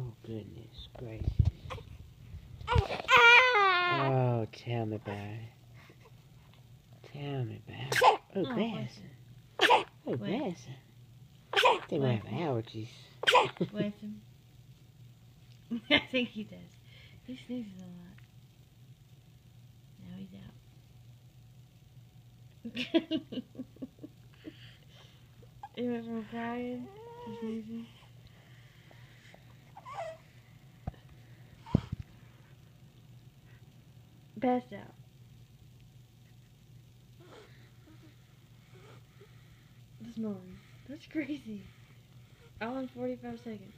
Oh, goodness gracious. Oh, tell me about it. Tell me about it. Oh, bless him. Oh, bless him. They might have allergies. Bless him. I think he does. He sneezes a lot. Now he's out. He went from crying to sneezing. Passed out. This morning. That's crazy. All in 45 seconds.